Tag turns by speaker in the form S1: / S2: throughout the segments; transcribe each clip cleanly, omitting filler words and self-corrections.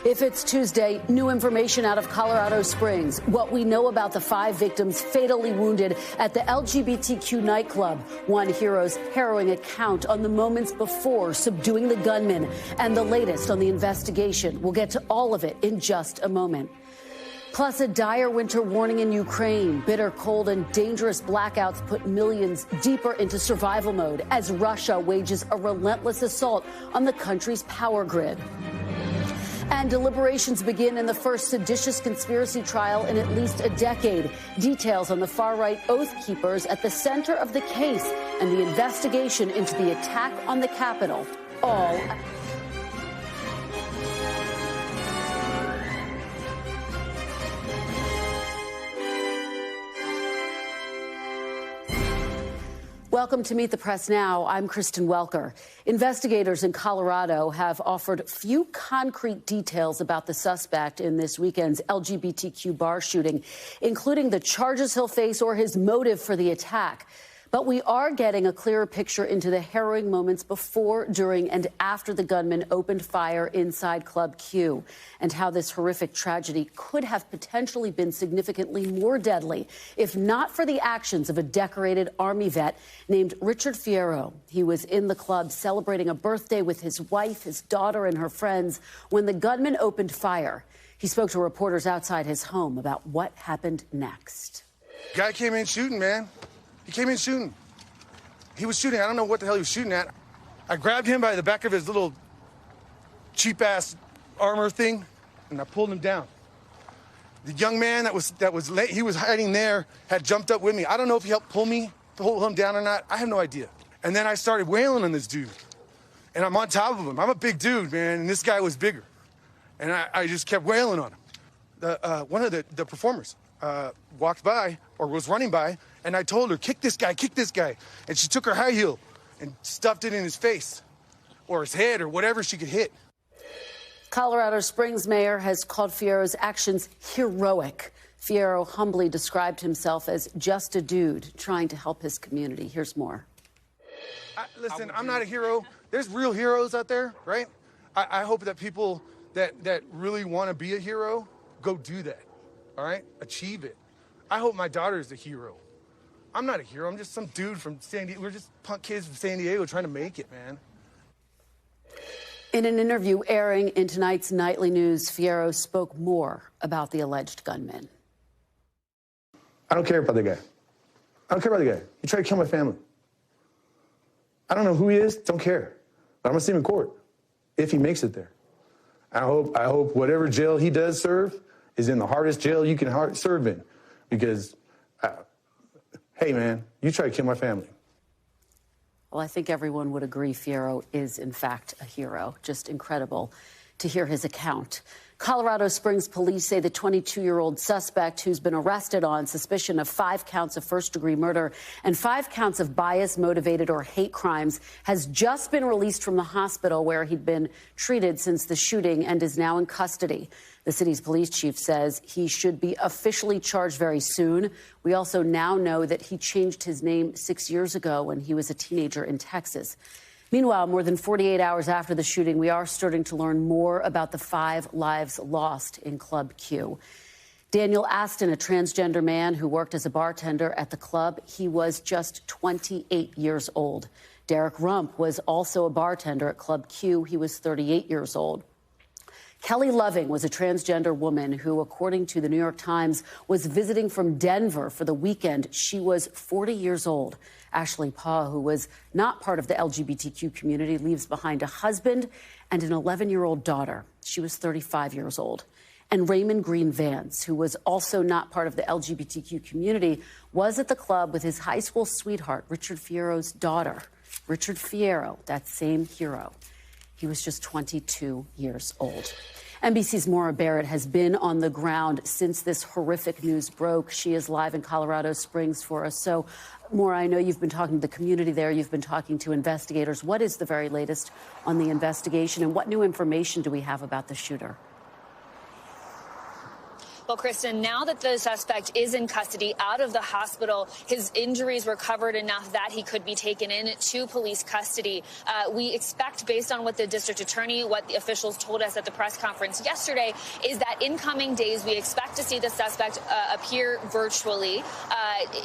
S1: If it's Tuesday, new information out of Colorado Springs. What we know about the 5 victims fatally wounded at the LGBTQ nightclub. One hero's harrowing account on the moments before subduing the gunman and the latest on the investigation. We'll get to all of it in just a moment. Plus, a dire winter warning in Ukraine. Bitter cold and dangerous blackouts put millions deeper into survival mode as Russia wages a relentless assault on the country's power grid. And deliberations begin in the first seditious conspiracy trial in at least a decade. Details on the far-right Oath Keepers at the center of the case and the investigation into the attack on the Capitol. All Welcome to Meet the Press Now. I'm Kristen Welker. Investigators in Colorado have offered few concrete details about the suspect in this weekend's LGBTQ bar shooting, including the charges he'll face or his motive for the attack. But we are getting a clearer picture into the harrowing moments before, during, and after the gunman opened fire inside Club Q, and how this horrific tragedy could have potentially been significantly more deadly if not for the actions of a decorated Army vet named Richard Fierro. He was in the club celebrating a birthday with his wife, his daughter, and her friends when the gunman opened fire. He spoke to reporters outside his home about what happened next.
S2: Guy came in shooting, man. He came in shooting. He was shooting. I don't know what the hell he was shooting at. I grabbed him by the back of his little cheap-ass armor thing, and I pulled him down. The young man he was hiding there, had jumped up with me. I don't know if he helped pull him down or not. I have no idea. And then I started wailing on this dude, and I'm on top of him. I'm a big dude, man, and this guy was bigger. And I just kept wailing on him. One of the performers walked by, or was running by, and I told her, kick this guy. And she took her high heel and stuffed it in his face or his head or whatever she could hit.
S1: Colorado Springs mayor has called Fierro's actions heroic. Fierro humbly described himself as just a dude trying to help his community. Here's more.
S2: Listen, I'm not a hero. There's real heroes out there, right? I hope that people that really want to be a hero go do that, all right? Achieve it. I hope my daughter is a hero. I'm not a hero. I'm just some dude from San Diego. We're just punk kids from San Diego trying to make it, man.
S1: In an interview airing in tonight's Nightly News, Fierro spoke more about the alleged gunman.
S3: I don't care about the guy. He tried to kill my family. I don't know who he is. Don't care. But I'm going to see him in court if he makes it there. I hope whatever jail he does serve is in the hardest jail you can serve in. Because, hey, man, you try to kill my family.
S1: Well, I think everyone would agree Fierro is, in fact, a hero. Just incredible to hear his account. Colorado Springs police say the 22-year-old suspect, who's been arrested on suspicion of 5 counts of first-degree murder and 5 counts of bias-motivated or hate crimes, has just been released from the hospital where he'd been treated since the shooting and is now in custody. The city's police chief says he should be officially charged very soon. We also now know that he changed his name 6 years ago when he was a teenager in Texas. Meanwhile, more than 48 hours after the shooting, we are starting to learn more about the 5 lives lost in Club Q. Daniel Aston, a transgender man who worked as a bartender at the club, he was just 28 years old. Derek Rump was also a bartender at Club Q. He was 38 years old. Kelly Loving was a transgender woman who, according to the New York Times, was visiting from Denver for the weekend. She was 40 years old. Ashley Paugh, who was not part of the LGBTQ community, leaves behind a husband and an 11-year-old daughter. She was 35 years old. And Raymond Green Vance, who was also not part of the LGBTQ community, was at the club with his high school sweetheart, Richard Fierro's daughter. Richard Fierro, that same hero. He was just 22 years old. NBC's Maura Barrett has been on the ground since this horrific news broke. She is live in Colorado Springs for us. So, Maura, I know you've been talking to the community there. You've been talking to investigators. What is the very latest on the investigation, and what new information do we have about the shooter?
S4: Well, Kristen, now that the suspect is in custody, out of the hospital, his injuries recovered enough that he could be taken in to police custody. We expect, based on what the district attorney, what the officials told us at the press conference yesterday, is that in coming days, we expect to see the suspect appear virtually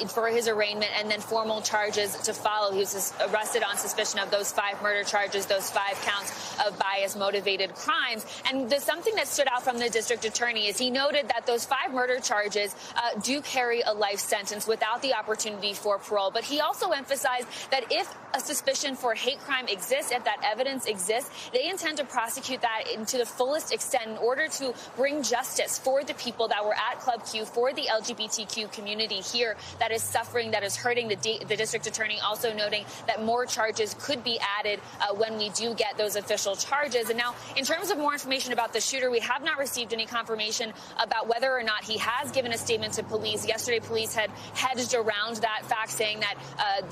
S4: for his arraignment, and then formal charges to follow. He was arrested on suspicion of those 5 murder charges, those 5 counts of bias-motivated crimes. And something that stood out from the district attorney is he noted that those 5 murder charges do carry a life sentence without the opportunity for parole. But he also emphasized that if a suspicion for hate crime exists, if that evidence exists, they intend to prosecute that to the fullest extent in order to bring justice for the people that were at Club Q, for the LGBTQ community here that is suffering, that is hurting. The district attorney also noting that more charges could be added when we do get those official charges. And now, in terms of more information about the shooter, we have not received any confirmation about whether or not he has given a statement to police. Yesterday, police had hedged around that fact, saying that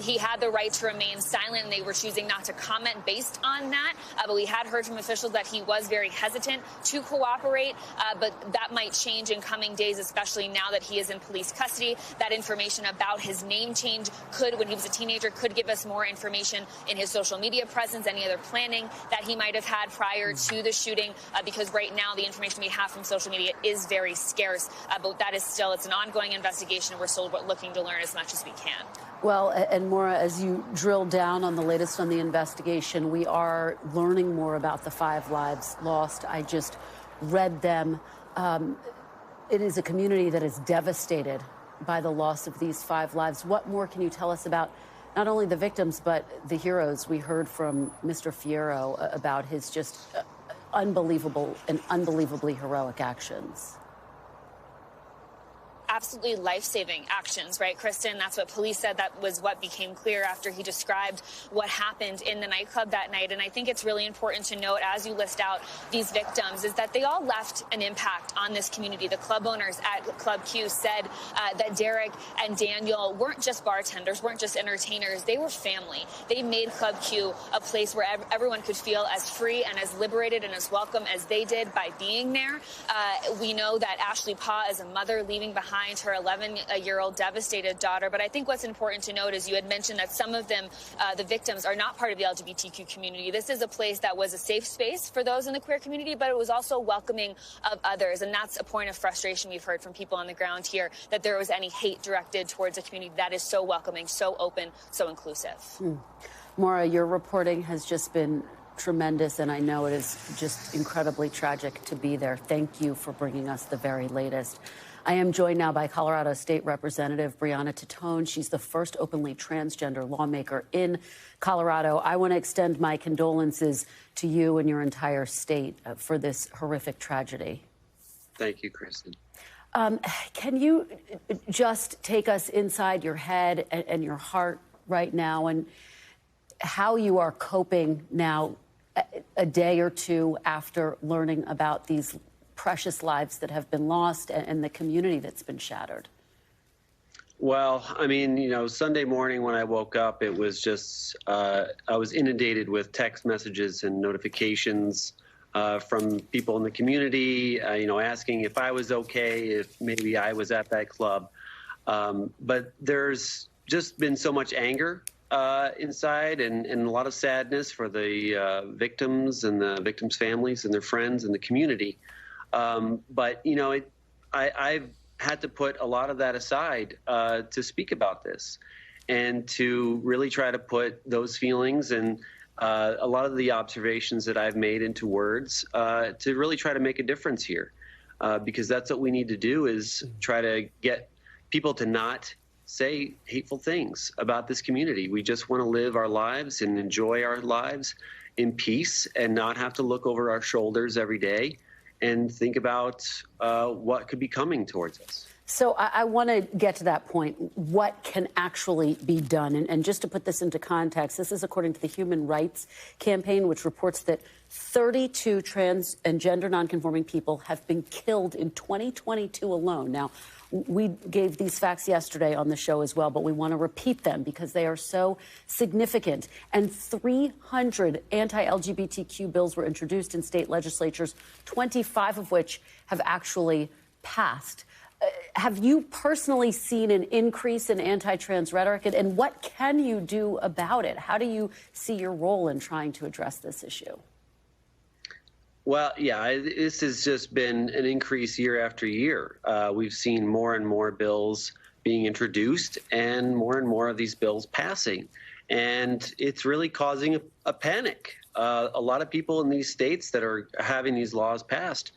S4: he had the right to remain silent, and they were choosing not to comment based on that. But we had heard from officials that he was very hesitant to cooperate, but that might change in coming days, especially now that he is in police custody. That information about his name change could, when he was a teenager, could give us more information in his social media presence, any other planning that he might have had prior to the shooting, because right now the information we have from social media is very scarce. But that is still, it's an ongoing investigation, and we're still looking to learn as much as we can.
S1: Well, and Maura, as you drill down on the latest on the investigation, we are learning more about the 5 lives lost. I just read them. It is a community that is devastated by the loss of these 5 lives. What more can you tell us about not only the victims, but the heroes? We heard from Mr. Fierro about his just unbelievable and unbelievably heroic actions.
S4: Absolutely life-saving actions, right, Kristen? That's what police said. That was what became clear after he described what happened in the nightclub that night. And I think it's really important to note, as you list out these victims, is that they all left an impact on this community. The club owners at Club Q said that Derek and Daniel weren't just bartenders, weren't just entertainers. They were family. They made Club Q a place where everyone could feel as free and as liberated and as welcome as they did by being there. We know that Ashley Pa is a mother leaving behind her 11-year-old devastated daughter. But I think what's important to note is you had mentioned that some of them, the victims, are not part of the LGBTQ community. This is a place that was a safe space for those in the queer community, but it was also welcoming of others. And that's a point of frustration we've heard from people on the ground here, that there was any hate directed towards a community that is so welcoming, so open, so inclusive.
S1: Maura, your reporting has just been tremendous, and I know it is just incredibly tragic to be there. Thank you for bringing us the very latest. I am joined now by Colorado State Representative Brianna Titone. She's the first openly transgender lawmaker in Colorado. I want to extend my condolences to you and your entire state for this horrific tragedy.
S5: Thank you, Kristen.
S1: Can you just take us inside your head and your heart right now, and how you are coping now, a day or two after learning about these precious lives that have been lost and the community that's been shattered?
S5: Well, I mean, you know, Sunday morning when I woke up, it was just, I was inundated with text messages and notifications from people in the community, you know, asking if I was okay, if maybe I was at that club. But there's just been so much anger inside, and a lot of sadness for the victims and the victims' families and their friends and the community. But, you know, I've had to put a lot of that aside to speak about this, and to really try to put those feelings and a lot of the observations that I've made into words to really try to make a difference here, because that's what we need to do, is try to get people to not say hateful things about this community. We just want to live our lives and enjoy our lives in peace and not have to look over our shoulders every day and think about what could be coming towards us.
S1: So I want to get to that point. What can actually be done? And just to put this into context, this is according to the Human Rights Campaign, which reports that 32 trans and gender nonconforming people have been killed in 2022 alone. Now, we gave these facts yesterday on the show as well, but we want to repeat them because they are so significant. And 300 anti-LGBTQ bills were introduced in state legislatures, 25 of which have actually passed. Have you personally seen an increase in anti-trans rhetoric, and what can you do about it? How do you see your role in trying to address this issue?
S5: Well, yeah, this has just been an increase year after year. We've seen more and more bills being introduced and more of these bills passing. And it's really causing a panic. A lot of people in these states that are having these laws passed,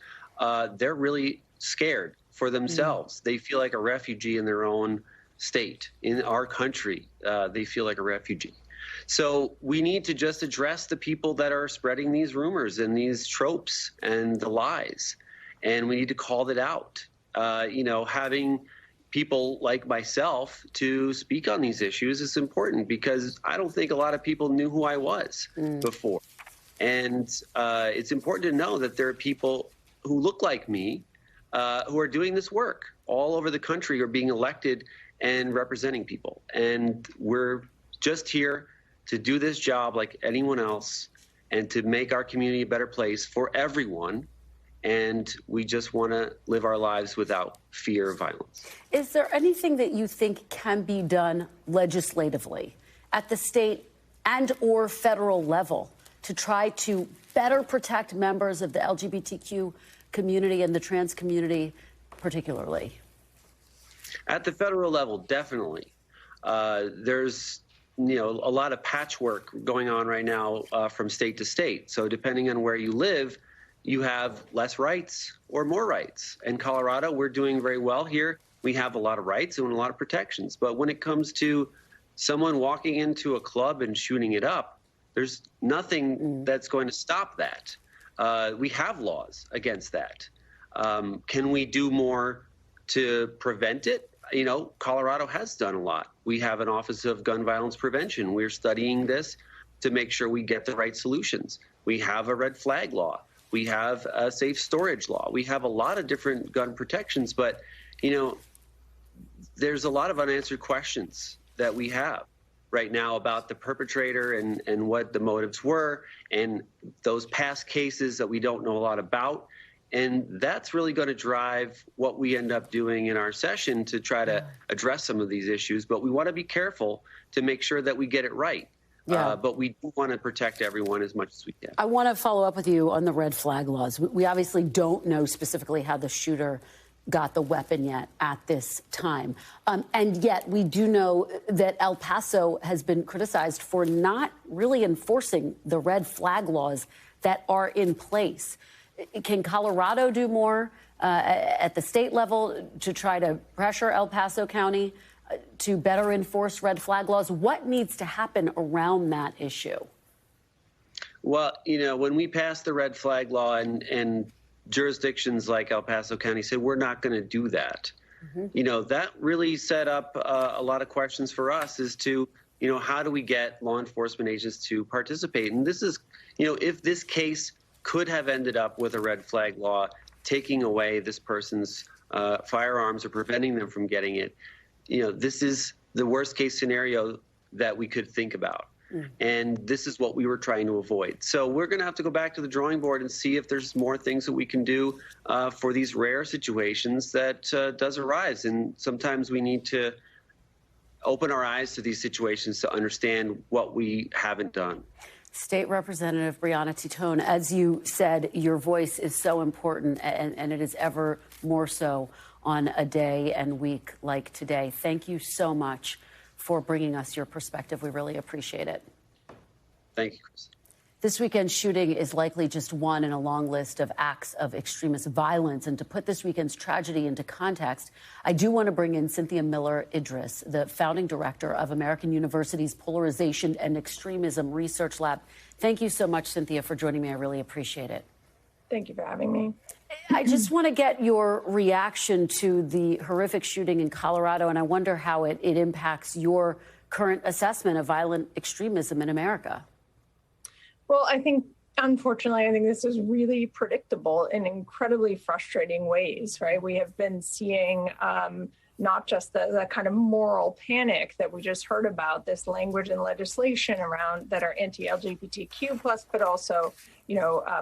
S5: they're really scared for themselves. They feel like a refugee in their own state, in our country. They feel like a refugee. So we need to just address the people that are spreading these rumors and these tropes and the lies. And we need to call it out. Having people like myself to speak on these issues is important, because I don't think a lot of people knew who I was before. And it's important to know that there are people who look like me who are doing this work all over the country, are being elected and representing people. And we're just here to do this job like anyone else and to make our community a better place for everyone. And we just want to live our lives without fear of violence.
S1: Is there anything that you think can be done legislatively at the state and or federal level to try to better protect members of the LGBTQ community and the trans community particularly?
S5: At the federal level, definitely. There's a lot of patchwork going on right now from state to state. So depending on where you live, you have less rights or more rights. In Colorado, we're doing very well here. We have a lot of rights and a lot of protections. But when it comes to someone walking into a club and shooting it up, there's nothing that's going to stop that. We have laws against that. Can we do more to prevent it? Colorado has done a lot. We have an Office of Gun Violence Prevention. We're studying this to make sure we get the right solutions. We have a red flag law. We have a safe storage law. We have a lot of different gun protections, but, there's a lot of unanswered questions that we have right now about the perpetrator and what the motives were, and those past cases that we don't know a lot about. And that's really going to drive what we end up doing in our session to try to address some of these issues. But we want to be careful to make sure that we get it right. Yeah. But we do want to protect everyone as much as we can.
S1: I want to follow up with you on the red flag laws. We obviously don't know specifically how the shooter got the weapon yet at this time. And yet we do know that El Paso has been criticized for not really enforcing the red flag laws that are in place. Can Colorado do more at the state level to try to pressure El Paso County to better enforce red flag laws? What needs to happen around that issue?
S5: Well, when we passed the red flag law and jurisdictions like El Paso County said, we're not going to do that. That really set up a lot of questions for us as to, how do we get law enforcement agents to participate? And this is, if this case could have ended up with a red flag law taking away this person's firearms or preventing them from getting it, this is the worst case scenario that we could think about. And this is what we were trying to avoid. So we're going to have to go back to the drawing board and see if there's more things that we can do for these rare situations that does arise. And sometimes we need to open our eyes to these situations to understand what we haven't done.
S1: State Representative Brianna Titone, as you said, your voice is so important, and it is ever more so on a day and week like today. Thank you so much for bringing us your perspective. We really appreciate it.
S5: Thank you, Chris.
S1: This weekend's shooting is likely just one in a long list of acts of extremist violence. And to put this weekend's tragedy into context, I do want to bring in Cynthia Miller-Idriss, the founding director of American University's Polarization and Extremism Research Lab. Thank you so much, Cynthia, for joining me. I really appreciate it.
S6: Thank you for having me.
S1: I just want to get your reaction to the horrific shooting in Colorado, and I wonder how it impacts your current assessment of violent extremism in America.
S6: Well, unfortunately, I think this is really predictable in incredibly frustrating ways, right? We have been seeing not just the kind of moral panic that we just heard about, this language and legislation around that are anti-LGBTQ plus, but also,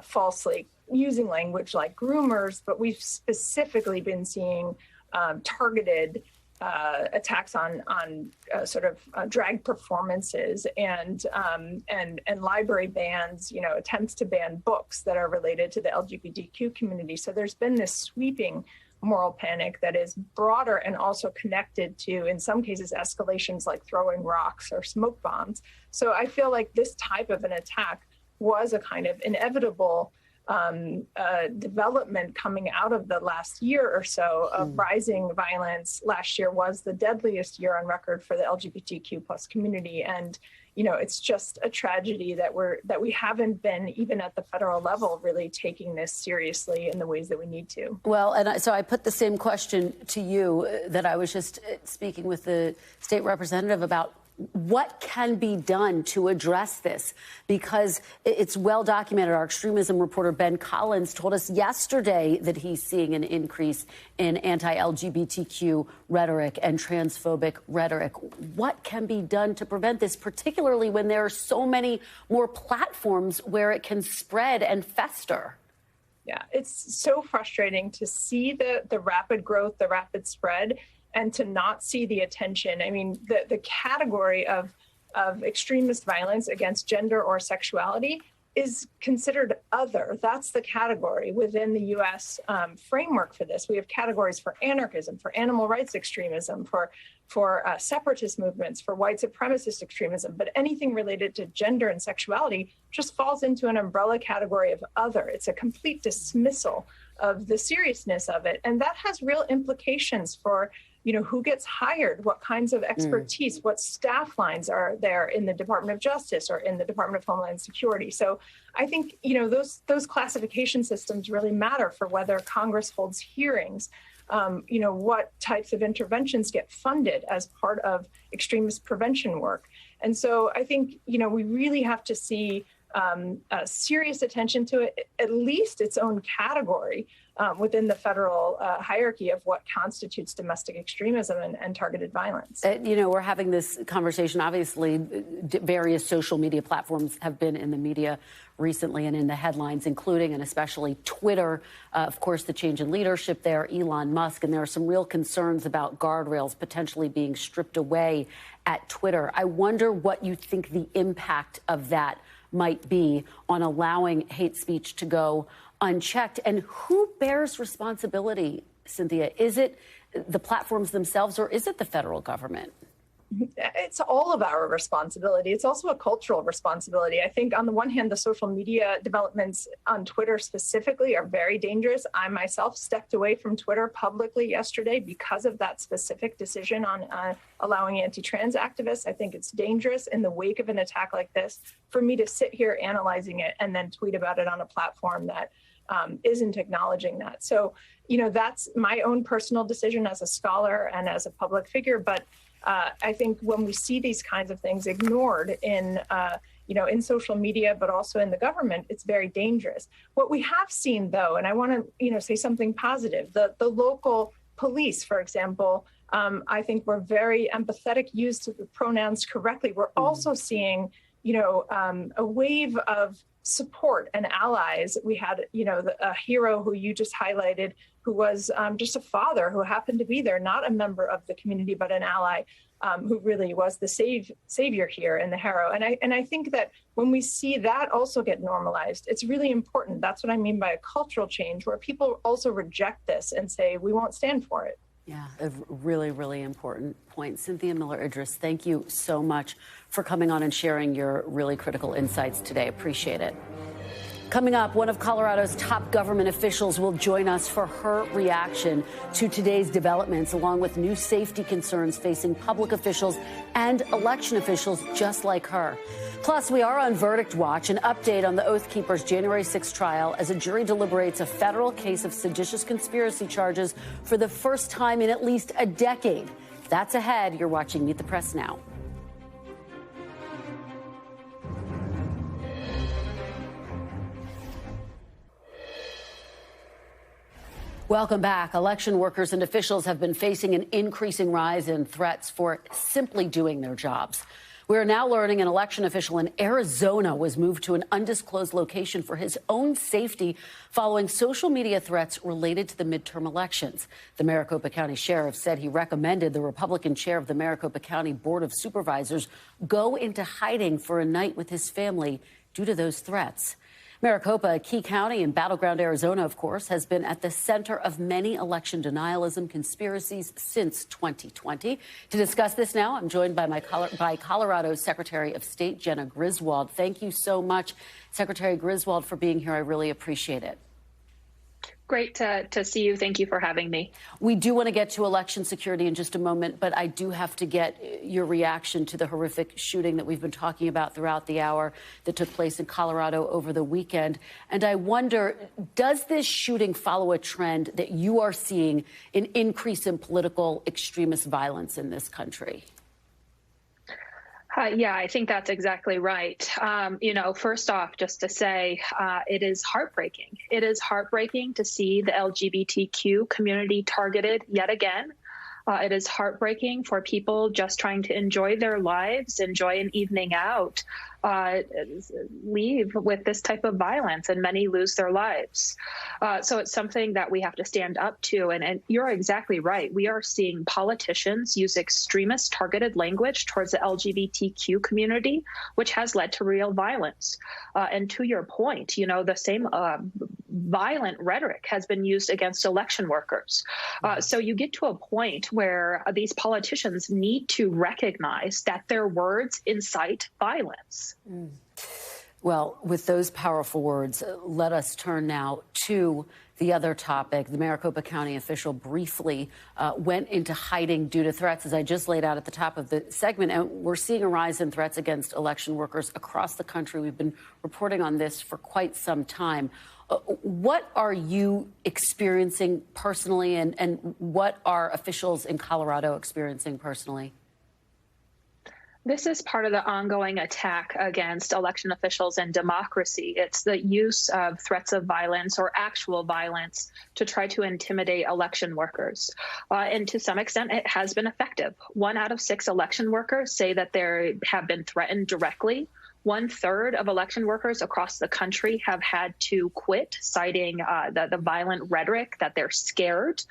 S6: falsely using language like groomers. But we've specifically been seeing targeted attacks on drag performances and library bans, attempts to ban books that are related to the LGBTQ community. So there's been this sweeping moral panic that is broader and also connected to, in some cases, escalations like throwing rocks or smoke bombs. So I feel like this type of an attack was a kind of inevitable development coming out of the last year or so of rising violence. Last year was the deadliest year on record for the LGBTQ plus community. And, it's just a tragedy that we haven't been, even at the federal level, really taking this seriously in the ways that we need to.
S1: Well, and so I put the same question to you that I was just speaking with the state representative about. What can be done to address this? Because it's well documented. Our extremism reporter Ben Collins told us yesterday that he's seeing an increase in anti-LGBTQ rhetoric and transphobic rhetoric. What can be done to prevent this, particularly when there are so many more platforms where it can spread and fester?
S6: Yeah, it's so frustrating to see the rapid growth, the rapid spread, and to not see the attention. I mean, the category of extremist violence against gender or sexuality is considered other. That's the category within the U.S. Framework for this. We have categories for anarchism, for animal rights extremism, for separatist movements, for white supremacist extremism. But anything related to gender and sexuality just falls into an umbrella category of other. It's a complete dismissal of the seriousness of it. And that has real implications for who gets hired, what kinds of expertise, what staff lines are there in the Department of Justice or in the Department of Homeland Security. So I think, those classification systems really matter for whether Congress holds hearings, what types of interventions get funded as part of extremist prevention work. And so I think, we really have to see serious attention to it, at least its own category within the federal hierarchy of what constitutes domestic extremism and targeted violence.
S1: We're having this conversation. Obviously, various social media platforms have been in the media recently and in the headlines, including and especially Twitter. Of course, the change in leadership there, Elon Musk, and there are some real concerns about guardrails potentially being stripped away at Twitter. I wonder what you think the impact of that might be on allowing hate speech to go unchecked, and who bears responsibility, Cynthia? Is it the platforms themselves, or is it the federal government?
S6: It's all of our responsibility. It's also a cultural responsibility. I think on the one hand, the social media developments on Twitter specifically are very dangerous. I myself stepped away from Twitter publicly yesterday because of that specific decision on allowing anti-trans activists. I think it's dangerous in the wake of an attack like this for me to sit here analyzing it and then tweet about it on a platform that isn't acknowledging that. So, that's my own personal decision as a scholar and as a public figure. But I think when we see these kinds of things ignored in social media, but also in the government, it's very dangerous. What we have seen, though, and I want to, say something positive, the local police, for example, I think were very empathetic, used the pronouns correctly. We're also seeing, a wave of support and allies. We had, a hero who you just highlighted, who was just a father who happened to be there, not a member of the community, but an ally, who really was the savior here in the Harrow. And I think that when we see that also get normalized, it's really important. That's what I mean by a cultural change, where people also reject this and say, we won't stand for it.
S1: Yeah, a really, really important point. Cynthia Miller-Idriss, thank you so much for coming on and sharing your really critical insights today. Appreciate it. Coming up, one of Colorado's top government officials will join us for her reaction to today's developments, along with new safety concerns facing public officials and election officials just like her. Plus, we are on verdict watch, an update on the Oath Keepers' January 6th trial as a jury deliberates a federal case of seditious conspiracy charges for the first time in at least a decade. That's ahead. You're watching Meet the Press now. Welcome back. Election workers and officials have been facing an increasing rise in threats for simply doing their jobs. We are now learning an election official in Arizona was moved to an undisclosed location for his own safety following social media threats related to the midterm elections. The Maricopa County Sheriff said he recommended the Republican chair of the Maricopa County Board of Supervisors go into hiding for a night with his family due to those threats. Maricopa, a key county in battleground Arizona, of course, has been at the center of many election denialism conspiracies since 2020. To discuss this now, I'm joined by Colorado's Secretary of State, Jena Griswold. Thank you so much, Secretary Griswold, for being here. I really appreciate it.
S7: Great to see you. Thank you for having me.
S1: We do want to get to election security in just a moment, but I do have to get your reaction to the horrific shooting that we've been talking about throughout the hour that took place in Colorado over the weekend. And I wonder, does this shooting follow a trend that you are seeing an increase in political extremist violence in this country?
S7: Yeah, I think that's exactly right. First off, just to say, it is heartbreaking. It is heartbreaking to see the LGBTQ community targeted yet again. It is heartbreaking for people just trying to enjoy their lives, enjoy an evening out, leave with this type of violence, and many lose their lives. So it's something that we have to stand up to. And you're exactly right. We are seeing politicians use extremist targeted language towards the LGBTQ community, which has led to real violence. And to your point, the same violent rhetoric has been used against election workers. So you get to a point where these politicians need to recognize that their words incite violence.
S1: Well, with those powerful words, let us turn now to the other topic. The Maricopa County official briefly went into hiding due to threats, as I just laid out at the top of the segment. And we're seeing a rise in threats against election workers across the country. We've been reporting on this for quite some time. What are you experiencing personally, and what are officials in Colorado experiencing personally?
S7: This is part of the ongoing attack against election officials and democracy. It's the use of threats of violence or actual violence to try to intimidate election workers. And to some extent, it has been effective. 1 out of 6 election workers say that they have been threatened directly. 1/3 of election workers across the country have had to quit, citing the violent rhetoric, that they're scared.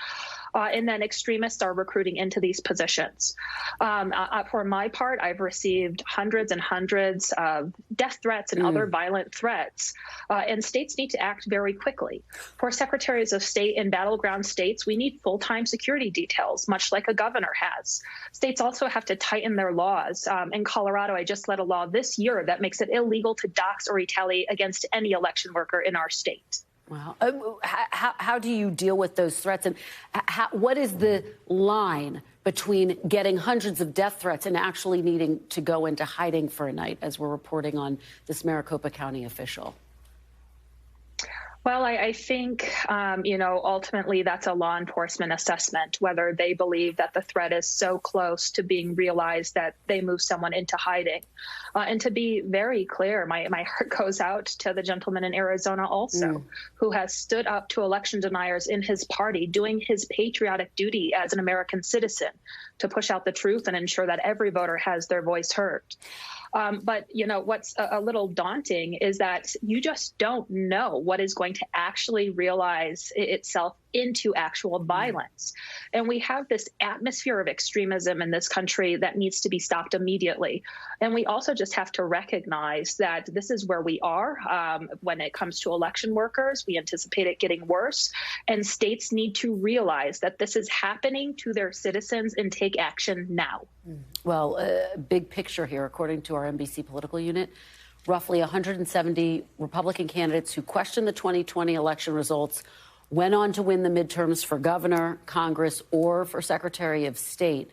S7: And then extremists are recruiting into these positions. For my part, I've received hundreds and hundreds of death threats and other violent threats. And states need to act very quickly. For secretaries of state in battleground states, we need full-time security details, much like a governor has. States also have to tighten their laws. In Colorado, I just led a law this year that makes it illegal to dox or retaliate against any election worker in our state.
S1: Wow. How do you deal with those threats? And what is the line between getting hundreds of death threats and actually needing to go into hiding for a night, as we're reporting on this Maricopa County official?
S7: Well, I think, ultimately that's a law enforcement assessment, whether they believe that the threat is so close to being realized that they move someone into hiding. And to be very clear, my heart goes out to the gentleman in Arizona also, who has stood up to election deniers in his party, doing his patriotic duty as an American citizen to push out the truth and ensure that every voter has their voice heard. But, what's a little daunting is that you just don't know what is going to actually realize itself into actual violence. And we have this atmosphere of extremism in this country that needs to be stopped immediately. And we also just have to recognize that this is where we are when it comes to election workers. We anticipate it getting worse. And states need to realize that this is happening to their citizens and take action now.
S1: Well, big picture here, according to our NBC political unit, roughly 170 Republican candidates who questioned the 2020 election results went on to win the midterms for governor, Congress, or for Secretary of State.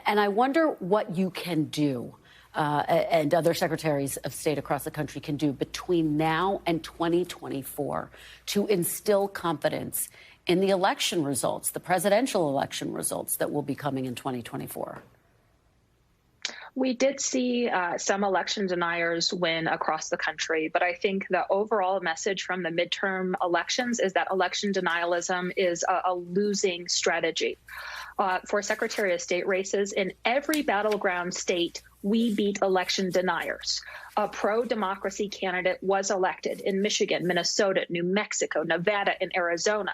S1: And I wonder what you can do, and other secretaries of state across the country can do between now and 2024 to instill confidence in the election results, the presidential election results that will be coming in 2024.
S7: We did see some election deniers win across the country, but I think the overall message from the midterm elections is that election denialism is a losing strategy. For Secretary of State races, in every battleground state, we beat election deniers. A pro-democracy candidate was elected in Michigan, Minnesota, New Mexico, Nevada, and Arizona.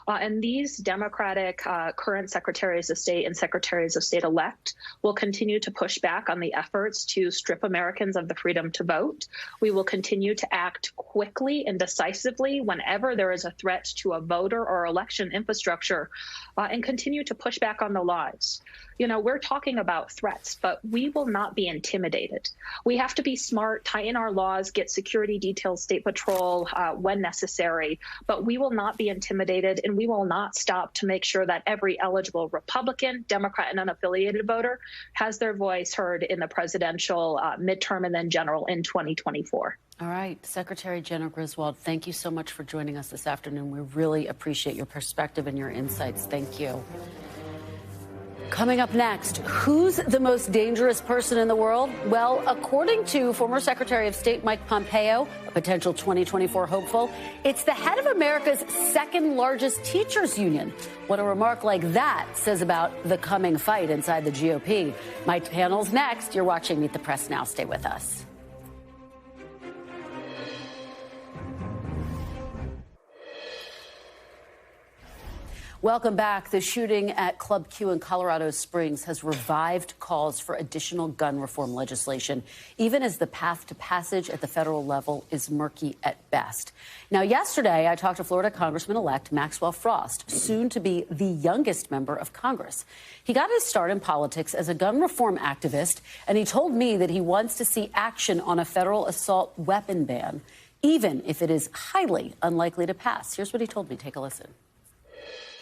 S7: And these Democratic current secretaries of state and secretaries of state elect will continue to push back on the efforts to strip Americans of the freedom to vote. We will continue to act quickly and decisively whenever there is a threat to a voter or election infrastructure, and continue to push back on the lies. You know, we're talking about threats, but we will not be intimidated. We have to be smart, tighten our laws, get security details, state patrol when necessary, but we will not be intimidated, and we will not stop to make sure that every eligible Republican, Democrat, and unaffiliated voter has their voice heard in the presidential midterm and then general in 2024.
S1: All right. Secretary Jena Griswold, thank you so much for joining us this afternoon. We really appreciate your perspective and your insights. Thank you. Coming up next, who's the most dangerous person in the world? Well, according to former Secretary of State Mike Pompeo, a potential 2024 hopeful, it's the head of America's second largest teachers union. What a remark like that says about the coming fight inside the GOP. My panel's next. You're watching Meet the Press Now. Stay with us. Welcome back. The shooting at Club Q in Colorado Springs has revived calls for additional gun reform legislation, even as the path to passage at the federal level is murky at best. Now, yesterday, I talked to Florida Congressman-elect Maxwell Frost, soon to be the youngest member of Congress. He got his start in politics as a gun reform activist, and he told me that he wants to see action on a federal assault weapon ban, even if it is highly unlikely to pass. Here's what he told me. Take a listen.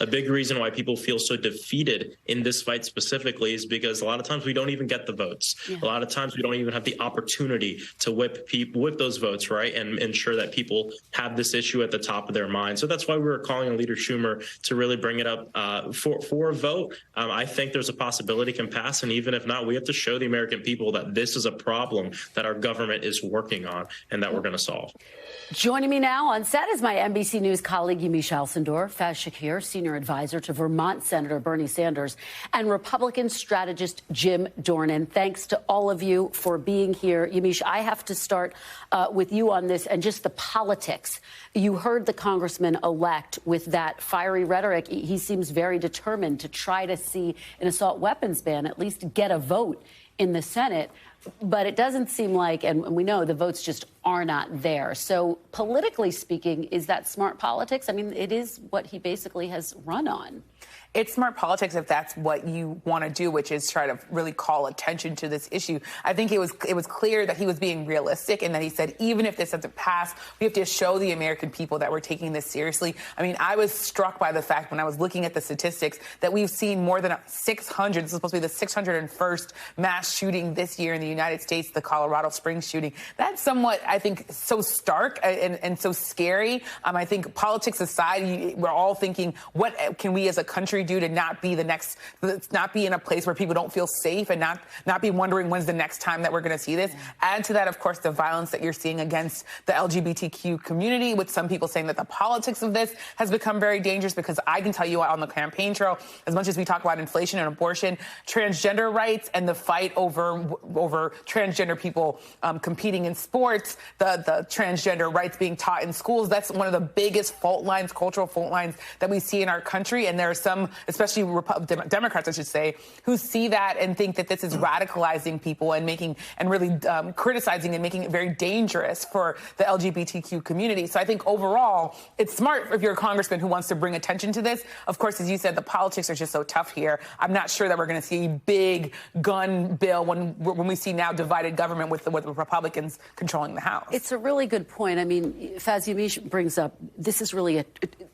S8: A big reason why people feel so defeated in this fight specifically is because a lot of times we don't even get the votes. Yeah. A lot of times we don't even have the opportunity to whip those votes, right, and ensure that people have this issue at the top of their mind. So that's why we were calling on Leader Schumer to really bring it up for a vote. I think there's a possibility it can pass, and even if not, we have to show the American people that this is a problem that our government is working on and that we're going to solve.
S1: Joining me now on set is my NBC News colleague, Yamiche Alcindor, Faz Shakir, senior advisor to Vermont Senator Bernie Sanders, and Republican strategist Jim Dornan. Thanks to all of you for being here. Yamiche, I have to start with you on this and just the politics. You heard the congressman-elect with that fiery rhetoric. He seems very determined to try to see an assault weapons ban at least get a vote in the Senate. But it doesn't seem like, and we know the votes just are not there. So politically speaking, is that smart politics? I mean, it is what he basically has run on.
S9: It's smart politics if that's what you want to do, which is try to really call attention to this issue. I think it was clear that he was being realistic and that he said, even if this doesn't pass, we have to show the American people that we're taking this seriously. I mean, I was struck by the fact when I was looking at the statistics that we've seen more than 600. This is supposed to be the 601st mass shooting this year in the United States, the Colorado Springs shooting. That's somewhat, I think, so stark and so scary. I think politics aside, we're all thinking, what can we as a country do to not be in a place where people don't feel safe and not be wondering when's the next time that we're going to see this. Add to that, of course, the violence that you're seeing against the LGBTQ community, with some people saying that the politics of this has become very dangerous, because I can tell you on the campaign trail, as much as we talk about inflation and abortion, transgender rights and the fight over transgender people competing in sports, the transgender rights being taught in schools, that's one of the biggest fault lines, cultural fault lines that we see in our country. And there are some, especially Democrats, I should say, who see that and think that this is radicalizing people and really criticizing and making it very dangerous for the LGBTQ community. So I think overall, it's smart if you're a congressman who wants to bring attention to this. Of course, as you said, the politics are just so tough here. I'm not sure that we're going to see a big gun bill when we see now divided government with the Republicans controlling the House.
S1: It's a really good point. I mean, Faz, Yamiche brings up, this is really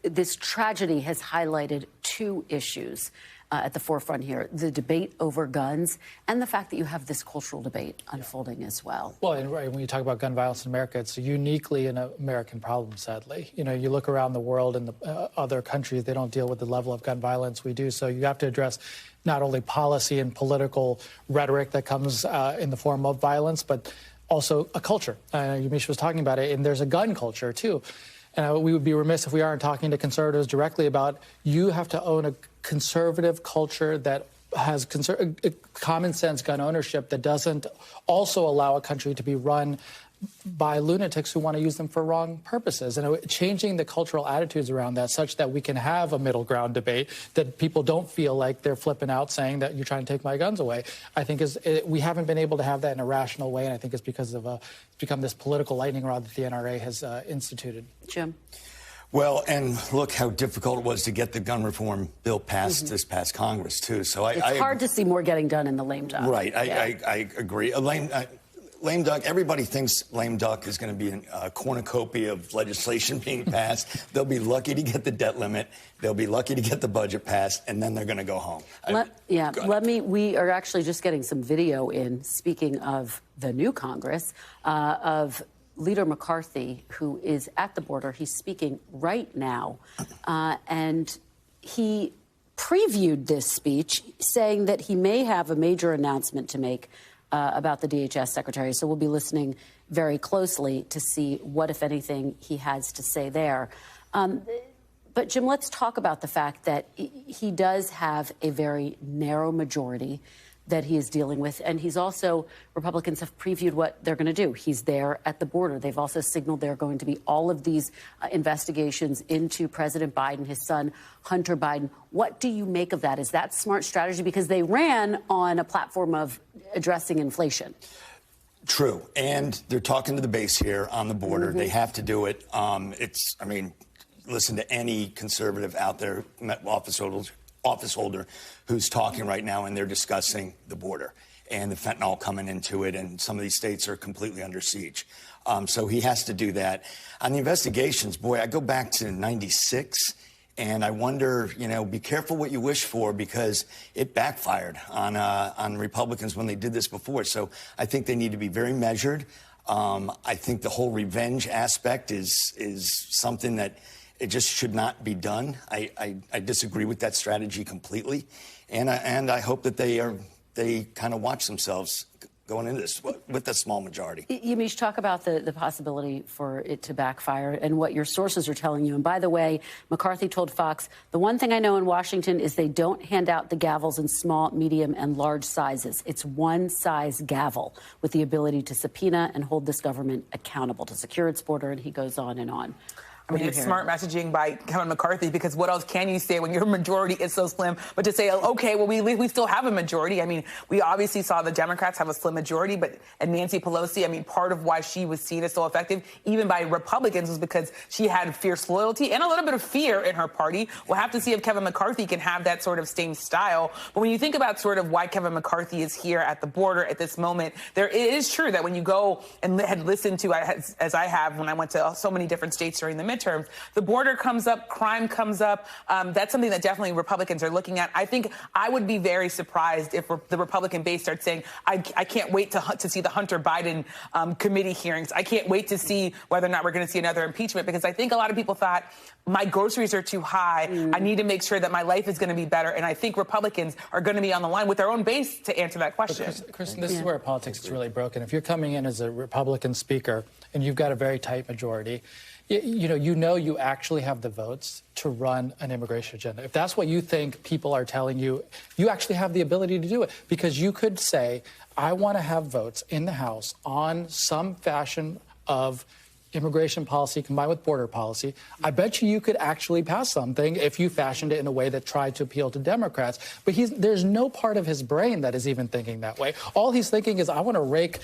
S1: this tragedy has highlighted two issues. at the forefront here, the debate over guns and the fact that you have this cultural debate unfolding as well.
S10: Well, and when you talk about gun violence in America, it's uniquely an American problem, sadly. You know, you look around the world and the other countries, they don't deal with the level of gun violence we do. So you have to address not only policy and political rhetoric that comes in the form of violence, but also a culture. Yamiche was talking about it, and there's a gun culture, too. And we would be remiss if we aren't talking to conservatives directly about you have to own a conservative culture that has common sense gun ownership that doesn't also allow a country to be run by lunatics who want to use them for wrong purposes. And changing the cultural attitudes around that such that we can have a middle ground debate that people don't feel like they're flipping out saying that you're trying to take my guns away, I think we haven't been able to have that in a rational way, and I think it's because of it's become this political lightning rod that the NRA has instituted.
S1: Jim?
S11: Well, and look how difficult it was to get the gun reform bill passed this past Congress, too. So
S1: it's hard to see more getting done in the lame duck.
S11: Right. I agree. Lame duck, everybody thinks lame duck is going to be a cornucopia of legislation being passed. They'll be lucky to get the debt limit. They'll be lucky to get the budget passed, and then they're going to go home.
S1: We are actually just getting some video in, speaking of the new Congress, of Leader McCarthy, who is at the border. He's speaking right now, and he previewed this speech, saying that he may have a major announcement to make about the DHS secretary. So we'll be listening very closely to see what, if anything, he has to say there. But, Jim, let's talk about the fact that he does have a very narrow majority that he is dealing with. And he's also, Republicans have previewed what they're going to do. He's there at the border. They've also signaled there are going to be all of these investigations into President Biden, his son, Hunter Biden. What do you make of that? Is that smart strategy? Because they ran on a platform of addressing inflation.
S11: True. And they're talking to the base here on the border. They have to do it. Listen to any conservative out there, office holder who's talking right now, and they're discussing the border and the fentanyl coming into it, and some of these states are completely under siege. So he has to do that. On the investigations, boy, I go back to '96, and I wonder, be careful what you wish for, because it backfired on Republicans when they did this before. So I think they need to be very measured. I think the whole revenge aspect is something that it just should not be done. I disagree with that strategy completely, and I hope that they kind of watch themselves going into this with a small majority.
S1: Yamiche, talk about the possibility for it to backfire and what your sources are telling you. And by the way, McCarthy told Fox, the one thing I know in Washington is they don't hand out the gavels in small, medium, and large sizes. It's one size gavel with the ability to subpoena and hold this government accountable to secure its border. And he goes on and on.
S9: I mean, it's smart messaging by Kevin McCarthy, because what else can you say when your majority is so slim? But to say, okay, well, we still have a majority. I mean, we obviously saw the Democrats have a slim majority, and Nancy Pelosi, I mean, part of why she was seen as so effective, even by Republicans, was because she had fierce loyalty and a little bit of fear in her party. We'll have to see if Kevin McCarthy can have that sort of same style. But when you think about sort of why Kevin McCarthy is here at the border at this moment, it is true that when you go and had listened to, as I have when I went to so many different states during the midterms, the border comes up, crime comes up. That's something that definitely Republicans are looking at. I think I would be very surprised if the Republican base starts saying, I can't wait to see the Hunter Biden committee hearings. I can't wait to see whether or not we're going to see another impeachment, because I think a lot of people thought my groceries are too high. I need to make sure that my life is going to be better. And I think Republicans are going to be on the line with their own base to answer that question.
S10: Kristen, this is where politics is really broken. If you're coming in as a Republican speaker and you've got a very tight majority, you actually have the votes to run an immigration agenda. If that's what you think people are telling you, you actually have the ability to do it, because you could say, I want to have votes in the House on some fashion of immigration policy combined with border policy. I bet you could actually pass something if you fashioned it in a way that tried to appeal to Democrats. But there's no part of his brain that is even thinking that way. All he's thinking is, I want to rake,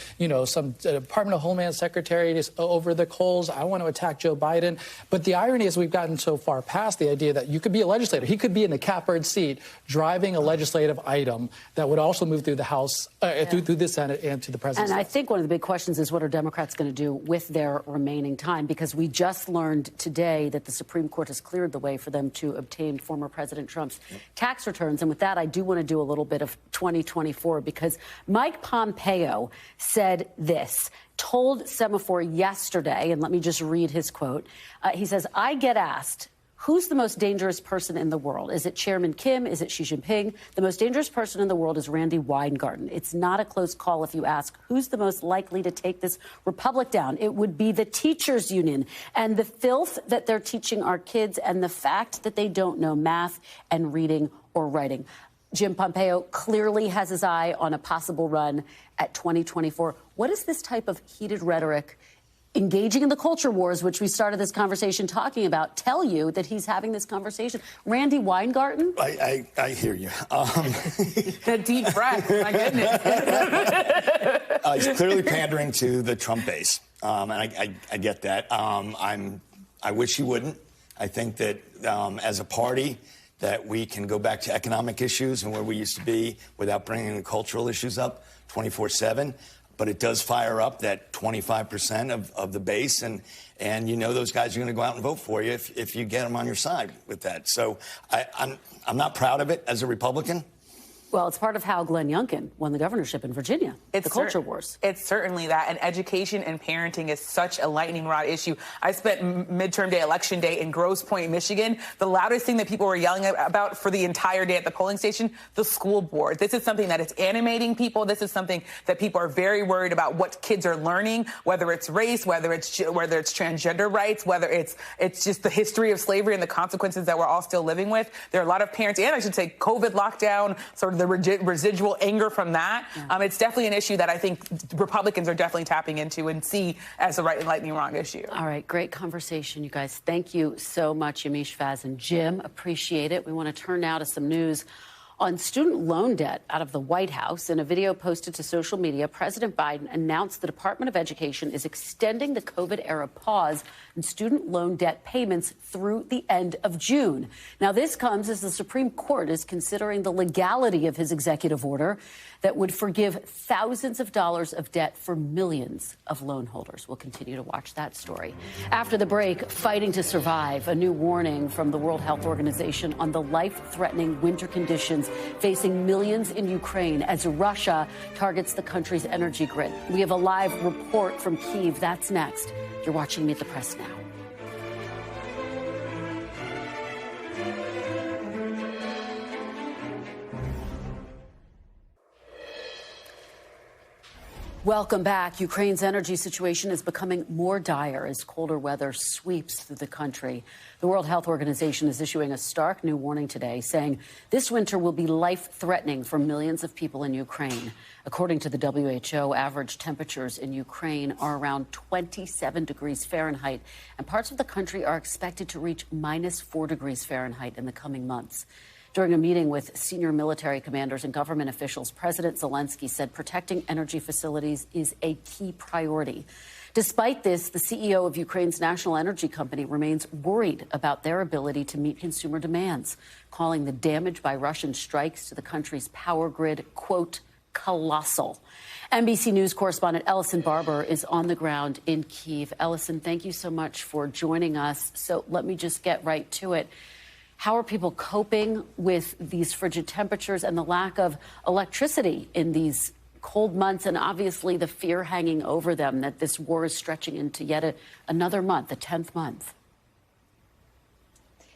S10: some Department of Homeland Secretary over the coals. I want to attack Joe Biden. But the irony is we've gotten so far past the idea that you could be a legislator. He could be in the catbird seat driving a legislative item that would also move through the House, through the Senate, and to the president.
S1: And I think one of the big questions is, what are Democrats going to do with their remaining remaining time, because we just learned today that the Supreme Court has cleared the way for them to obtain former President Trump's tax returns. And with that, I do want to do a little bit of 2024, because Mike Pompeo said this, told Semaphore yesterday, and let me just read his quote. He says, I get asked, who's the most dangerous person in the world? Is it Chairman Kim? Is it Xi Jinping? The most dangerous person in the world is Randy Weingarten. It's not a close call if you ask who's the most likely to take this republic down. It would be the teachers union and the filth that they're teaching our kids and the fact that they don't know math and reading or writing. Jim Pompeo clearly has his eye on a possible run at 2024. What is this type of heated rhetoric, engaging in the culture wars, which we started this conversation talking about, tell you that he's having this conversation? Randy Weingarten?
S11: I hear you.
S9: The deep breath, my goodness.
S11: He's clearly pandering to the Trump base, and I get that. I wish he wouldn't. I think that as a party, that we can go back to economic issues and where we used to be without bringing the cultural issues up 24/7. But it does fire up that 25% of the base, and you know those guys are going to go out and vote for you if you get them on your side with that. So I'm not proud of it as a Republican.
S1: Well, it's part of how Glenn Youngkin won the governorship in Virginia, the culture wars.
S9: It's certainly that. And education and parenting is such a lightning rod issue. I spent midterm day, election day in Grosse Pointe, Michigan. The loudest thing that people were yelling about for the entire day at the polling station, the school board. This is something that is animating people. This is something that people are very worried about what kids are learning, whether it's race, whether it's transgender rights, whether it's just the history of slavery and the consequences that we're all still living with. There are a lot of parents, and I should say COVID lockdown, sort of the residual anger from that. Yeah. It's definitely an issue that I think Republicans are definitely tapping into and see as a right and lightning wrong issue.
S1: All right, great conversation, you guys. Thank you so much, Yamiche, Faz, and Jim. Appreciate it. We want to turn now to some news on student loan debt out of the White House. In a video posted to social media, President Biden announced the Department of Education is extending the COVID-era pause in student loan debt payments through the end of June. Now, this comes as the Supreme Court is considering the legality of his executive order that would forgive thousands of dollars of debt for millions of loan holders. We'll continue to watch that story. After the break, fighting to survive, a new warning from the World Health Organization on the life-threatening winter conditions facing millions in Ukraine as Russia targets the country's energy grid. We have a live report from Kyiv. That's next. You're watching Meet the Press now. Welcome back. Ukraine's energy situation is becoming more dire as colder weather sweeps through the country. The World Health Organization is issuing a stark new warning today, saying this winter will be life-threatening for millions of people in Ukraine. According to the WHO, average temperatures in Ukraine are around 27 degrees Fahrenheit, and parts of the country are expected to reach -4 degrees Fahrenheit in the coming months. During a meeting with senior military commanders and government officials, President Zelensky said protecting energy facilities is a key priority. Despite this, the CEO of Ukraine's national energy company remains worried about their ability to meet consumer demands, calling the damage by Russian strikes to the country's power grid, quote, colossal. NBC News correspondent Ellison Barber is on the ground in Kyiv. Ellison, thank you so much for joining us. So let me just get right to it. How are people coping with these frigid temperatures and the lack of electricity in these cold months, and obviously the fear hanging over them that this war is stretching into yet another month, the 10th month?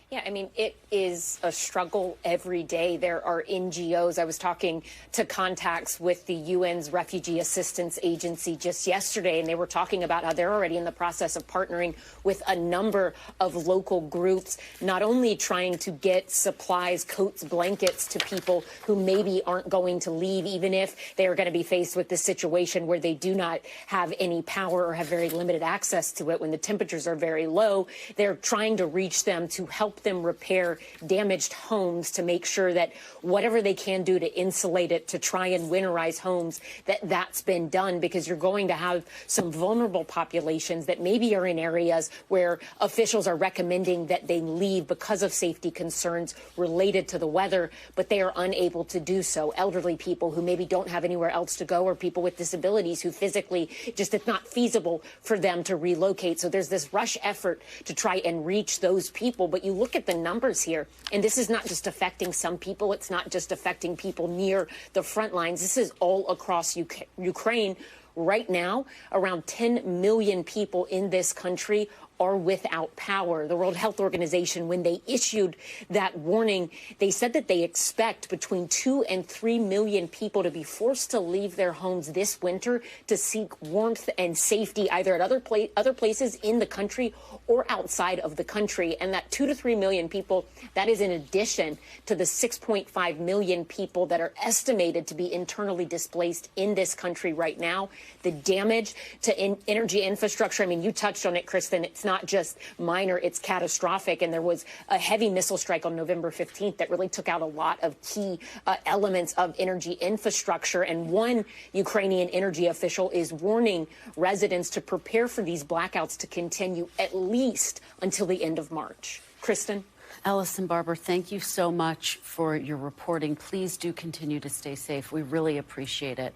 S12: Yeah, I mean, it is a struggle every day. There are NGOs. I was talking to contacts with the UN's Refugee Assistance Agency just yesterday, and they were talking about how they're already in the process of partnering with a number of local groups, not only trying to get supplies, coats, blankets to people who maybe aren't going to leave, even if they are going to be faced with this situation where they do not have any power or have very limited access to it when the temperatures are very low. They're trying to reach them to help help them repair damaged homes, to make sure that whatever they can do to insulate it, to try and winterize homes, that's been done, because you're going to have some vulnerable populations that maybe are in areas where officials are recommending that they leave because of safety concerns related to the weather, but they are unable to do so. Elderly people who maybe don't have anywhere else to go, or people with disabilities who physically just, it's not feasible for them to relocate. So there's this rush effort to try and reach those people. But you look at the numbers here, and this is not just affecting some people. It's not just affecting people near the front lines. This is all across Ukraine. Right now, around 10 million people in this country are without power. The World Health Organization, when they issued that warning, they said that they expect between 2 and 3 million people to be forced to leave their homes this winter to seek warmth and safety, either at other places in the country or outside of the country. And that 2 to 3 million people, that is in addition to the 6.5 million people that are estimated to be internally displaced in this country right now. The damage to energy infrastructure, I mean, you touched on it, Kristen. It's not just minor, it's catastrophic. And there was a heavy missile strike on November 15th that really took out a lot of key elements of energy infrastructure. And one Ukrainian energy official is warning residents to prepare for these blackouts to continue at least until the end of March. Kristen?
S1: Allison Barber, thank you so much for your reporting. Please do continue to stay safe. We really appreciate it.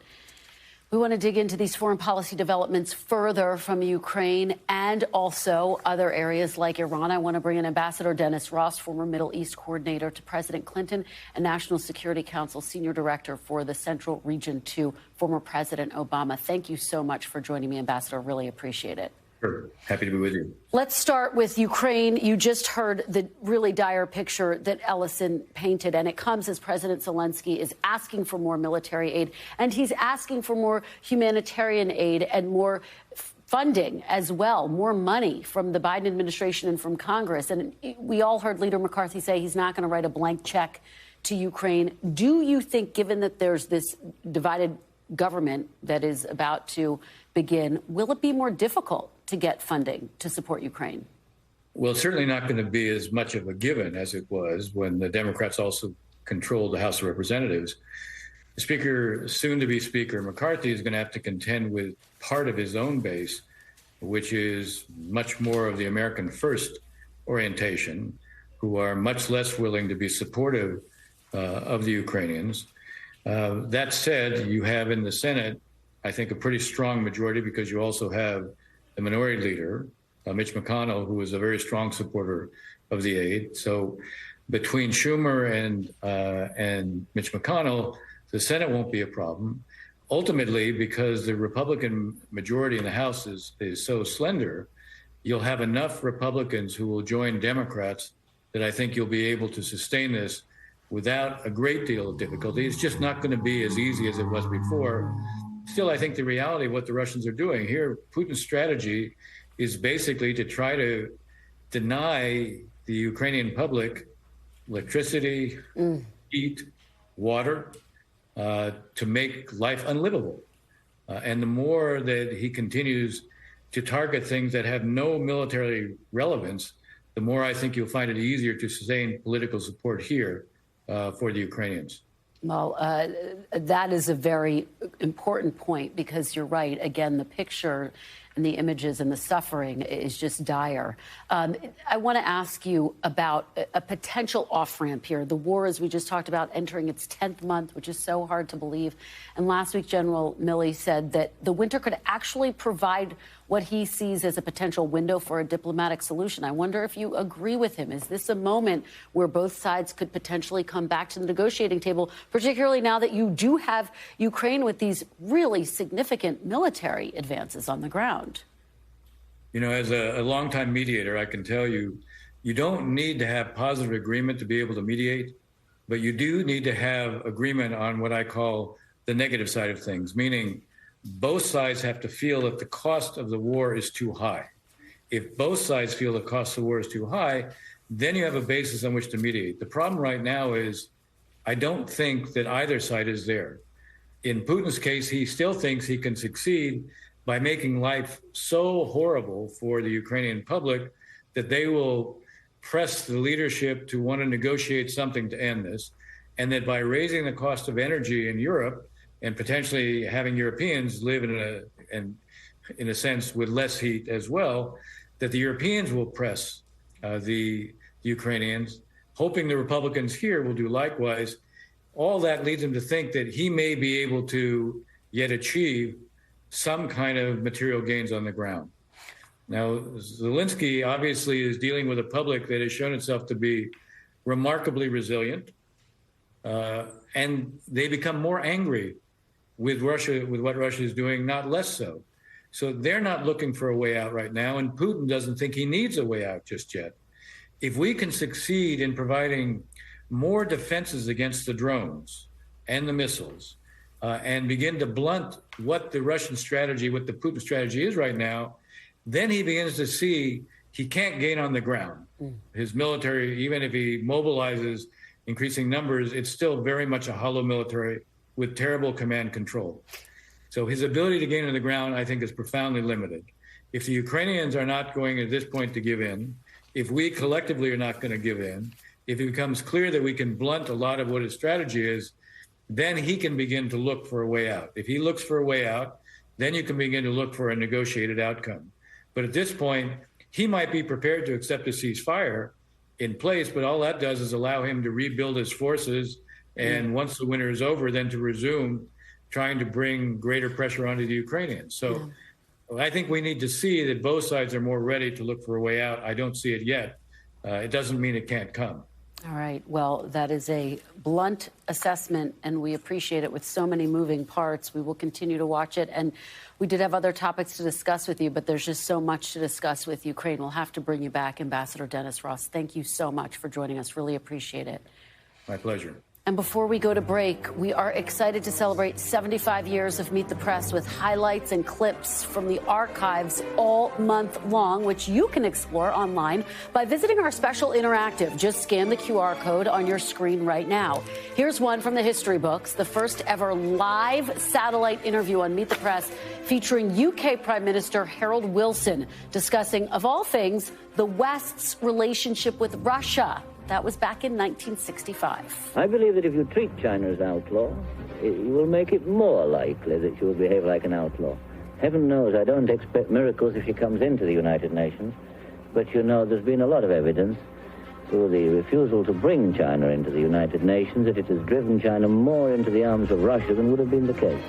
S1: We want to dig into these foreign policy developments further from Ukraine and also other areas like Iran. I want to bring in Ambassador Dennis Ross, former Middle East coordinator to President Clinton and National Security Council senior director for the Central Region to former President Obama. Thank you so much for joining me, Ambassador. Really appreciate it.
S13: Sure. Happy to be with you.
S1: Let's start with Ukraine. You just heard the really dire picture that Ellison painted, and it comes as President Zelensky is asking for more military aid, and he's asking for more humanitarian aid and more funding as well, more money from the Biden administration and from Congress. And we all heard Leader McCarthy say he's not going to write a blank check to Ukraine. Do you think, given that there's this divided government that is about to begin, will it be more difficult to get funding to support Ukraine?
S13: Well, it's certainly not going to be as much of a given as it was when the Democrats also controlled the House of Representatives. The Speaker, soon-to-be Speaker McCarthy, is going to have to contend with part of his own base, which is much more of the American first orientation, who are much less willing to be supportive of the Ukrainians. That said, you have in the Senate, I think, a pretty strong majority, because you also have the minority leader, Mitch McConnell, who is a very strong supporter of the aid. So between Schumer and Mitch McConnell, the Senate won't be a problem. Ultimately, because the Republican majority in the House is so slender, you'll have enough Republicans who will join Democrats that I think you'll be able to sustain this without a great deal of difficulty. It's just not going to be as easy as it was before. Still, I think the reality of what the Russians are doing here, Putin's strategy is basically to try to deny the Ukrainian public electricity, heat, water, to make life unlivable. And the more that he continues to target things that have no military relevance, the more I think you'll find it easier to sustain political support here for the Ukrainians.
S1: Well, that is a very important point, because you're right. Again, the picture and the images and the suffering is just dire. I want to ask you about a potential off-ramp here. The war, as we just talked about, entering its 10th month, which is so hard to believe. And last week, General Milley said that the winter could actually provide what he sees as a potential window for a diplomatic solution. I wonder if you agree with him. Is this a moment where both sides could potentially come back to the negotiating table, particularly now that you do have Ukraine with these really significant military advances on the ground?
S13: You know, as a longtime mediator, I can tell you, you don't need to have positive agreement to be able to mediate, but you do need to have agreement on what I call the negative side of things, meaning both sides have to feel that the cost of the war is too high. If both sides feel the cost of the war is too high, then you have a basis on which to mediate. The problem right now is I don't think that either side is there. In Putin's case, he still thinks he can succeed by making life so horrible for the Ukrainian public that they will press the leadership to want to negotiate something to end this, and that by raising the cost of energy in Europe and potentially having Europeans live in a sense with less heat as well, that the Europeans will press the Ukrainians, hoping the Republicans here will do likewise. All that leads him to think that he may be able to yet achieve some kind of material gains on the ground. Now, Zelensky obviously is dealing with a public that has shown itself to be remarkably resilient, and they become more angry with Russia, with what Russia is doing, not less so. So they're not looking for a way out right now, and Putin doesn't think he needs a way out just yet. If we can succeed in providing more defenses against the drones and the missiles, and begin to blunt what the Russian strategy, what the Putin strategy is right now, then he begins to see he can't gain on the ground. His military, even if he mobilizes increasing numbers, it's still very much a hollow military with terrible command control. So his ability to gain on the ground, I think, is profoundly limited. If the Ukrainians are not going at this point to give in, if we collectively are not going to give in, if it becomes clear that we can blunt a lot of what his strategy is, then he can begin to look for a way out. If he looks for a way out, then you can begin to look for a negotiated outcome. But at this point, he might be prepared to accept a ceasefire in place, but all that does is allow him to rebuild his forces. And once the winter is over, then to resume trying to bring greater pressure onto the Ukrainians. So I think we need to see that both sides are more ready to look for a way out. I don't see it yet. It doesn't mean it can't come.
S1: All right. Well, that is a blunt assessment, and we appreciate it with so many moving parts. We will continue to watch it. And we did have other topics to discuss with you, but there's just so much to discuss with Ukraine. We'll have to bring you back, Ambassador Dennis Ross. Thank you so much for joining us. Really appreciate it.
S13: My pleasure.
S1: And before we go to break, we are excited to celebrate 75 years of Meet the Press with highlights and clips from the archives all month long, which you can explore online by visiting our special interactive. Just scan the QR code on your screen right now. Here's one from the history books, the first ever live satellite interview on Meet the Press featuring UK Prime Minister Harold Wilson discussing, of all things, the West's relationship with Russia. That was back in 1965.
S14: I believe that if you treat China as outlaw, you will make it more likely that she will behave like an outlaw. Heaven knows I don't expect miracles if she comes into the United Nations, but you know there's been a lot of evidence through the refusal to bring China into the United Nations that it has driven China more into the arms of Russia than would have been the case.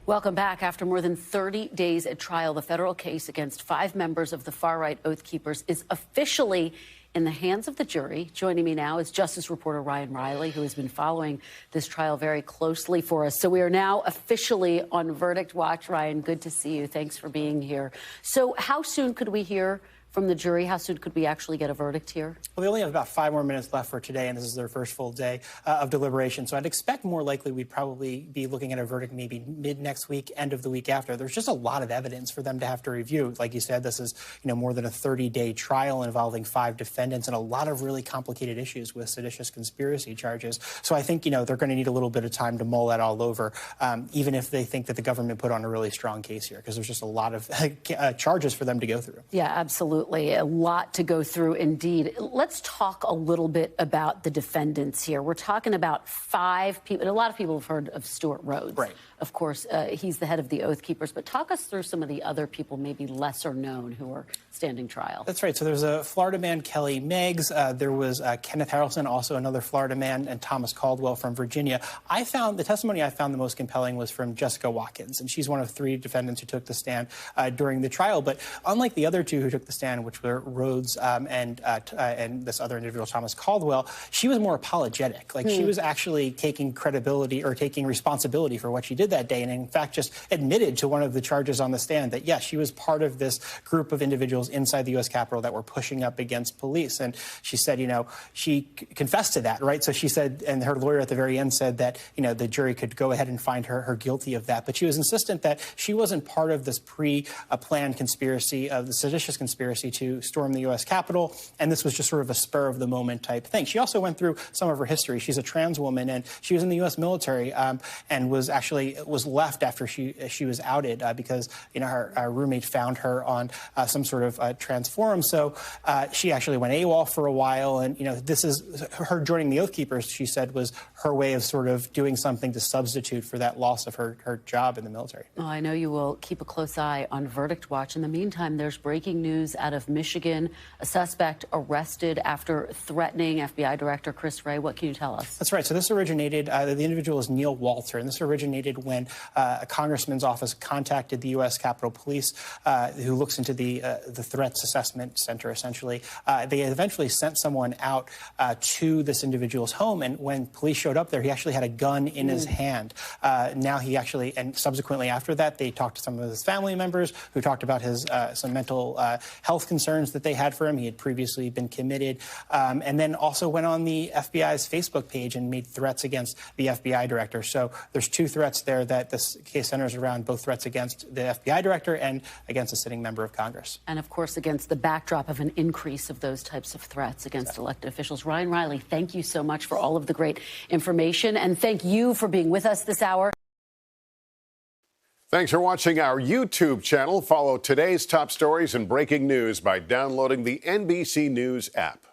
S1: Welcome back. After more than 30 days at trial, the federal case against 5 members of the far-right Oath Keepers is officially in the hands of the jury. Joining me now is Justice reporter Ryan Riley, who has been following this trial very closely for us. So we are now officially on verdict watch. Ryan, good to see you. Thanks for being here. So how soon could we hear from the jury? How soon could we actually get a verdict here?
S15: Well, they only have about 5 more minutes left for today, and this is their first full day of deliberation. So I'd expect more likely we'd probably be looking at a verdict maybe mid next week, end of the week after. There's just a lot of evidence for them to have to review. Like you said, this is more than a 30-day trial involving 5 defendants and a lot of really complicated issues with seditious conspiracy charges. So I think they're going to need a little bit of time to mull that all over, even if they think that the government put on a really strong case here, because there's just a lot of charges for them to go through.
S1: Yeah, absolutely. A lot to go through indeed. Let's talk a little bit about the defendants here. We're talking about 5 people, and a lot of people have heard of Stuart Rhodes.
S15: Right.
S1: Of course, he's the head of the Oath Keepers, but talk us through some of the other people, maybe lesser known, who are standing trial.
S15: That's right. So there's a Florida man, Kelly Meggs. There was Kenneth Harrelson, also another Florida man, and Thomas Caldwell from Virginia. The testimony I found the most compelling was from Jessica Watkins, and she's one of 3 defendants who took the stand during the trial. But unlike the other 2 who took the stand, which were Rhodes and this other individual, Thomas Caldwell, she was more apologetic. She was actually taking credibility or taking responsibility for what she did that day, and in fact just admitted to one of the charges on the stand that, yes, she was part of this group of individuals inside the U.S. Capitol that were pushing up against police. And she said, she confessed to that, right? So she said, and her lawyer at the very end said that, the jury could go ahead and find her guilty of that. But she was insistent that she wasn't part of this pre-planned conspiracy, of the seditious conspiracy to storm the U.S. Capitol, and this was just sort of a spur-of-the-moment type thing. She also went through some of her history. She's a trans woman, and she was in the U.S. military and was actually actually was left after she was outed because her roommate found her on some sort of trans forum. So she actually went AWOL for a while, and this is her joining the Oath Keepers. She said was her way of sort of doing something to substitute for that loss of her job in the military.
S1: Well, I know you will keep a close eye on Verdict Watch. In the meantime, there's breaking news out of Michigan. A suspect arrested after threatening FBI Director Chris Wray. What can you tell us?
S15: That's right. So this originated, the individual is Neil Walter, and this originated when a congressman's office contacted the U.S. Capitol Police, who looks into the Threats Assessment Center, essentially. They eventually sent someone out to this individual's home, and when police showed up there, he actually had a gun in his hand. Now he actually, and subsequently after that, they talked to some of his family members who talked about his some mental health concerns that they had for him. He had previously been committed, and then also went on the FBI's Facebook page and made threats against the FBI director. So there's two threats there that this case centers around, both threats against the FBI director and against a sitting member of Congress.
S1: And of course, against the backdrop of an increase of those types of threats against elected officials. Ryan Riley, thank you so much for all of the great information, and thank you for being with us this hour.
S16: Thanks for watching our YouTube channel. Follow today's top stories and breaking news by downloading the NBC News app.